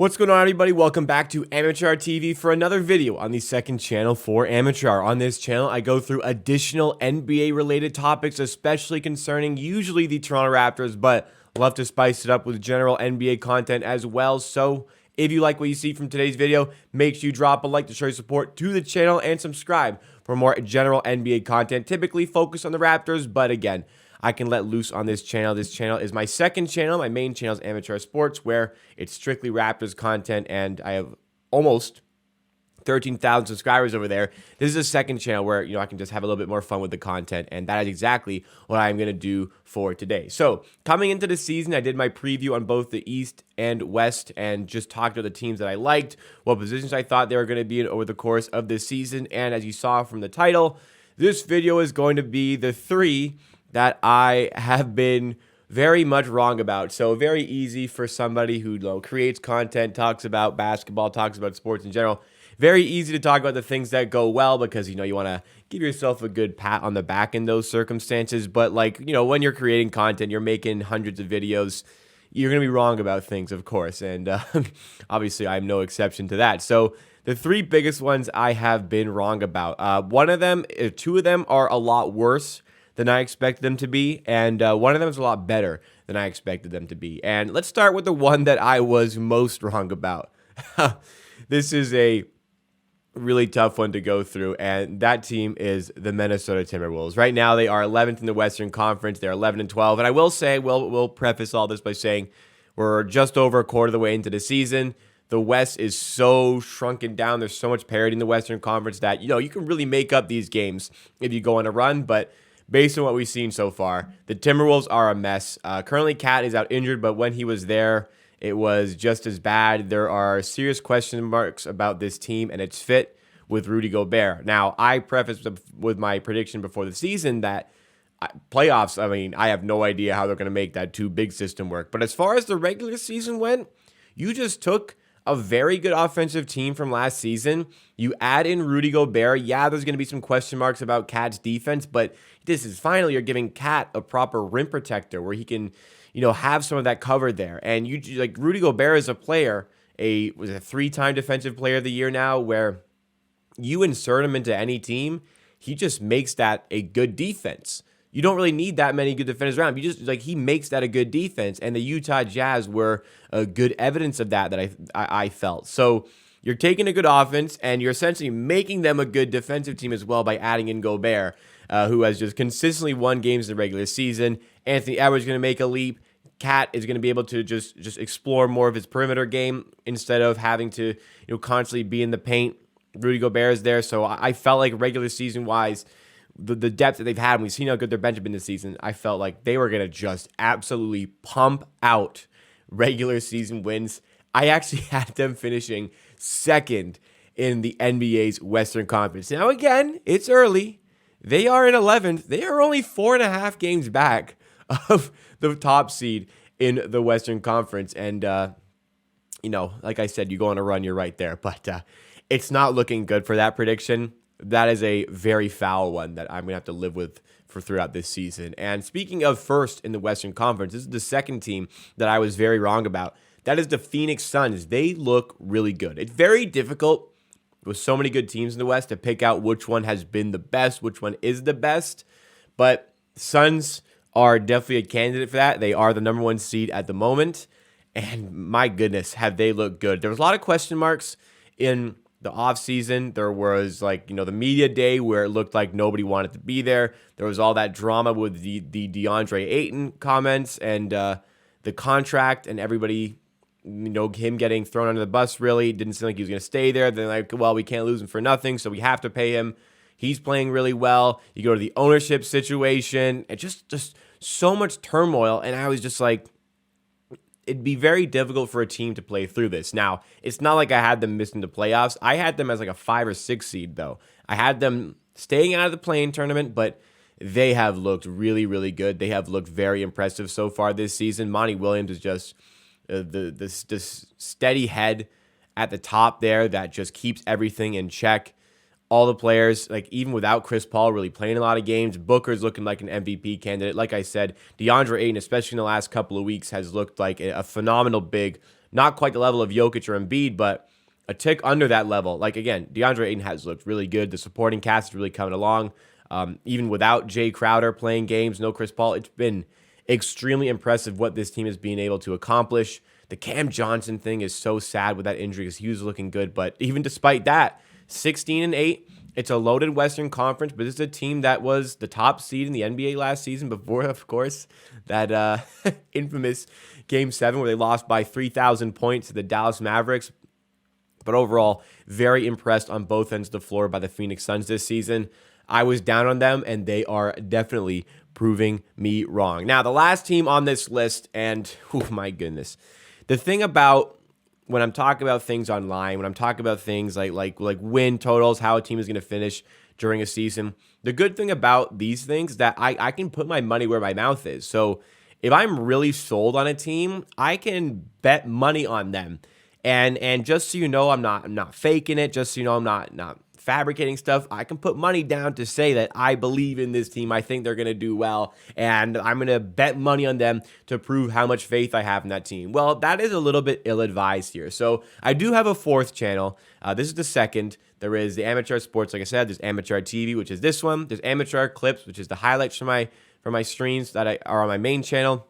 What's going on, everybody? Welcome back to Amateur TV for another video on the second channel for Amateur. On this channel, I go through additional NBA-related topics, especially concerning usually the Toronto Raptors, but love to spice it up with general NBA content as well. So if you like what you see from today's video, make sure you drop a like to show your support to the channel and subscribe for more general NBA content, typically focused on the Raptors, but again, I can let loose on this channel. This channel is my second channel. My main channel is Amateur Sports, where it's strictly Raptors content, and I have almost 13,000 subscribers over there. This is a second channel where, I can just have a little bit more fun with the content, and that is exactly what I'm going to do for today. So, coming into the season, I did my preview on both the East and West, and just talked about the teams that I liked, what positions I thought they were going to be in over the course of this season, and as you saw from the title, this video is going to be the three that I have been very much wrong about. So very easy for somebody who creates content, talks about basketball, talks about sports in general. Very easy to talk about the things that go well because, you want to give yourself a good pat on the back in those circumstances. But when you're creating content, you're making hundreds of videos, you're going to be wrong about things, of course. And obviously, I'm no exception to that. So the three biggest ones I have been wrong about. Two of them are a lot worse than I expected them to be, and one of them is a lot better than I expected them to be. And let's start with the one that I was most wrong about. This is a really tough one to go through, and that team is the Minnesota Timberwolves. Right now, they are 11th in the Western Conference. They're 11-12, and I will say, we'll preface all this by saying we're just over a quarter of the way into the season. The West is so shrunken down. There's so much parity in the Western Conference that, you can really make up these games if you go on a run, but based on what we've seen so far, the Timberwolves are a mess. Currently, Cat is out injured, but when he was there, it was just as bad. There are serious question marks about this team and its fit with Rudy Gobert. Now, I prefaced with my prediction before the season that playoffs, I have no idea how they're going to make that too big system work. But as far as the regular season went, you just took a very good offensive team from last season. You add in Rudy Gobert. Yeah, there's going to be some question marks about Cat's defense, but this is finally you're giving Cat a proper rim protector where he can, have some of that covered there. And Rudy Gobert is a player, was a 3-time defensive player of the year now, where you insert him into any team, he just makes that a good defense. You don't really need that many good defenders around. You just he makes that a good defense, and the Utah Jazz were a good evidence of that I felt. So you're taking a good offense, and you're essentially making them a good defensive team as well by adding in Gobert, who has just consistently won games in the regular season. Anthony Edwards is going to make a leap. Cat is going to be able to just explore more of his perimeter game instead of having to constantly be in the paint. Rudy Gobert is there, so I felt like regular season wise, the depth that they've had, and we've seen how good their bench has been this season, I felt like they were going to just absolutely pump out regular season wins. I actually had them finishing second in the NBA's Western Conference. Now, again, it's early. They are in 11th. They are only 4.5 games back of the top seed in the Western Conference. And, like I said, you go on a run, you're right there. But it's not looking good for that prediction. That is a very foul one that I'm going to have to live with for throughout this season. And speaking of first in the Western Conference, this is the second team that I was very wrong about. That is the Phoenix Suns. They look really good. It's very difficult with so many good teams in the West to pick out which one has been the best, which one is the best. But Suns are definitely a candidate for that. They are the number 1 seed at the moment. And my goodness, have they looked good. There was a lot of question marks in the offseason. There was the media day where it looked like nobody wanted to be there. There was all that drama with the DeAndre Ayton comments and the contract and everybody, him getting thrown under the bus really. Didn't seem like he was going to stay there. Then we can't lose him for nothing, so we have to pay him. He's playing really well. You go to the ownership situation and just so much turmoil. And I was just like, it'd be very difficult for a team to play through this. Now, it's not like I had them missing the playoffs. I had them as a 5 or 6 seed, though. I had them staying out of the play-in tournament, but they have looked really, really good. They have looked very impressive so far this season. Monty Williams is just this steady head at the top there that just keeps everything in check. All the players, even without Chris Paul really playing a lot of games, Booker's looking like an MVP candidate. Like I said, DeAndre Ayton, especially in the last couple of weeks, has looked like a phenomenal big not quite the level of Jokic or Embiid, but a tick under that level. Like, again, DeAndre Ayton has looked really good. The supporting cast is really coming along. Even without Jay Crowder playing games, no Chris Paul, it's been extremely impressive what this team is being able to accomplish. The Cam Johnson thing is so sad with that injury because he was looking good. But even despite that, 16-8, it's a loaded Western Conference, but it's a team that was the top seed in the NBA last season before, of course, that infamous Game 7 where they lost by 3,000 points to the Dallas Mavericks. But overall, very impressed on both ends of the floor by the Phoenix Suns this season. I was down on them, and they are definitely proving me wrong. Now, the last team on this list, and oh my goodness, the thing about when I'm talking about things online, when I'm talking about things like win totals, how a team is going to finish during a season, the good thing about these things is that I can put my money where my mouth is. So if I'm really sold on a team, I can bet money on them. And just so you know, I'm not faking it. Just so you know, I'm not fabricating stuff. I can put money down to say that I believe in this team. I think they're going to do well, and I'm going to bet money on them to prove how much faith I have in that team. Well, that is a little bit ill-advised here. So I do have a fourth channel. This is the second. There is the Amateur Sports, like I said. There's Amateur TV, which is this one. There's Amateur Clips, which is the highlights from my streams that are on my main channel.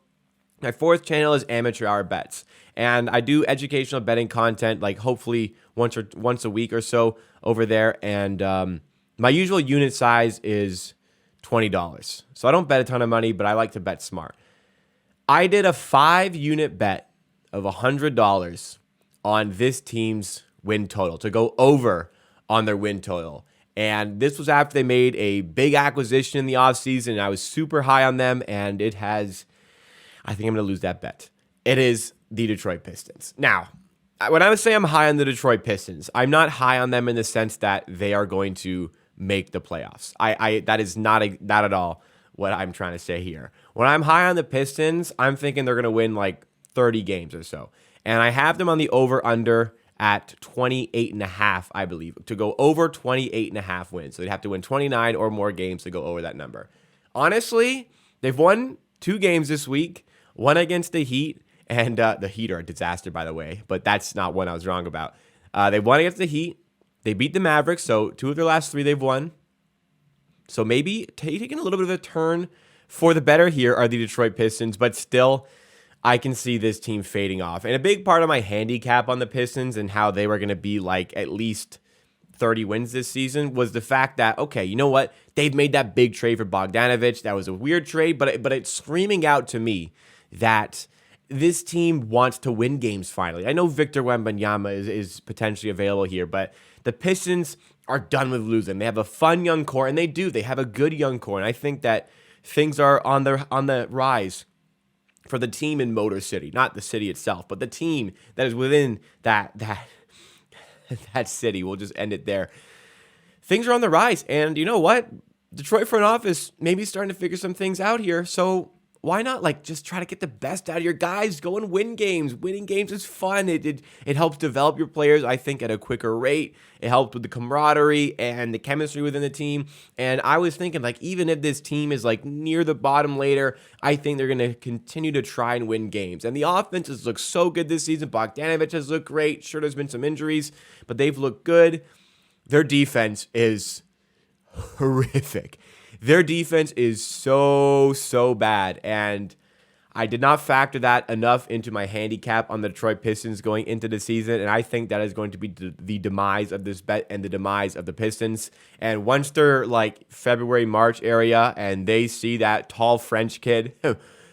My fourth channel is Amateur Hour Bets, and I do educational betting content, like hopefully once a week or so over there. And my usual unit size is $20, so I don't bet a ton of money, but I like to bet smart. I did a 5-unit bet of $100 on this team's win total to go over on their win total. And this was after they made a big acquisition in the offseason. I was super high on them, and I think I'm going to lose that bet. It is the Detroit Pistons. Now, when I say I'm high on the Detroit Pistons, I'm not high on them in the sense that they are going to make the playoffs. That is not at all what I'm trying to say here. When I'm high on the Pistons, I'm thinking they're going to win like 30 games or so. And I have them on the over-under at 28.5, I believe, to go over 28.5 wins. So they'd have to win 29 or more games to go over that number. Honestly, they've won 2 games this week. One against the Heat, and the Heat are a disaster, by the way, but that's not one I was wrong about. They won against the Heat. They beat the Mavericks, so 2 of their last 3 they've won. So maybe taking a little bit of a turn for the better here are the Detroit Pistons, but still, I can see this team fading off. And a big part of my handicap on the Pistons and how they were going to be like at least 30 wins this season was the fact that, okay, you know what? They've made that big trade for Bogdanovic. That was a weird trade, but it's screaming out to me that this team wants to win games finally. I know Victor Wembanyama is potentially available here, but the Pistons are done with losing. They have a fun young core, and they do. They have a good young core, and I think that things are on the rise for the team in Motor City. Not the city itself, but the team that is within that city. We'll just end it there. Things are on the rise, and you know what? Detroit front office maybe starting to figure some things out here, so why not just try to get the best out of your guys? Go and win games. Winning games is fun. It helps develop your players, I think, at a quicker rate. It helps with the camaraderie and the chemistry within the team. And I was thinking, even if this team is near the bottom later, I think they're going to continue to try and win games. And the offense has looked so good this season. Bogdanovic has looked great. Sure, there's been some injuries, but they've looked good. Their defense is horrific. Their defense is so bad, and I did not factor that enough into my handicap on the Detroit Pistons going into the season, and I think that is going to be the demise of this bet and the demise of the Pistons. And once they're February, March area, and they see that tall French kid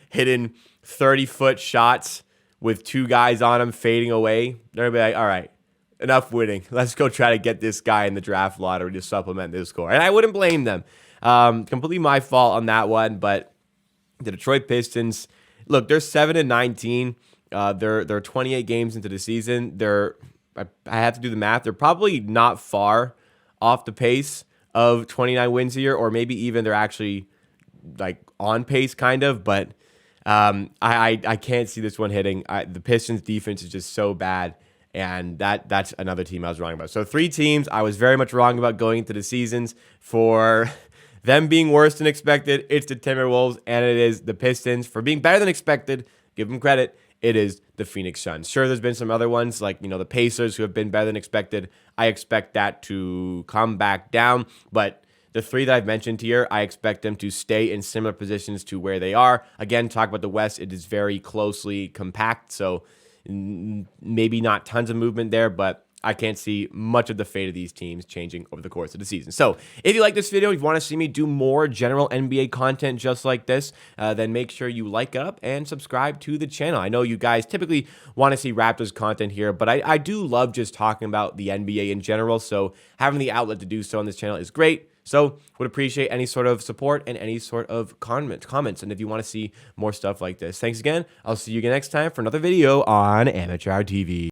hitting 30-foot shots with 2 guys on him fading away, they're going to be like, all right, enough winning. Let's go try to get this guy in the draft lottery to supplement this score. And I wouldn't blame them. Completely my fault on that one, but the Detroit Pistons, look, they're 7-19. They're 28 games into the season. I have to do the math. They're probably not far off the pace of 29 wins a year, or maybe even they're actually on pace kind of, but I can't see this one hitting. The Pistons defense is just so bad. And that's another team I was wrong about. So 3 teams I was very much wrong about going into the seasons. For them being worse than expected, it's the Timberwolves, and it is the Pistons. For being better than expected, give them credit, it is the Phoenix Suns. Sure, there's been some other ones like, the Pacers who have been better than expected. I expect that to come back down, but the three that I've mentioned here, I expect them to stay in similar positions to where they are. Again, talk about the West, it is very closely compact, so maybe not tons of movement there, but I can't see much of the fate of these teams changing over the course of the season. So if you like this video, if you want to see me do more general NBA content just like this, then make sure you like up and subscribe to the channel. I know you guys typically want to see Raptors content here, but I do love just talking about the NBA in general, so having the outlet to do so on this channel is great. So would appreciate any sort of support and any sort of comments. And if you want to see more stuff like this, thanks again. I'll see you again next time for another video on Amateur TV.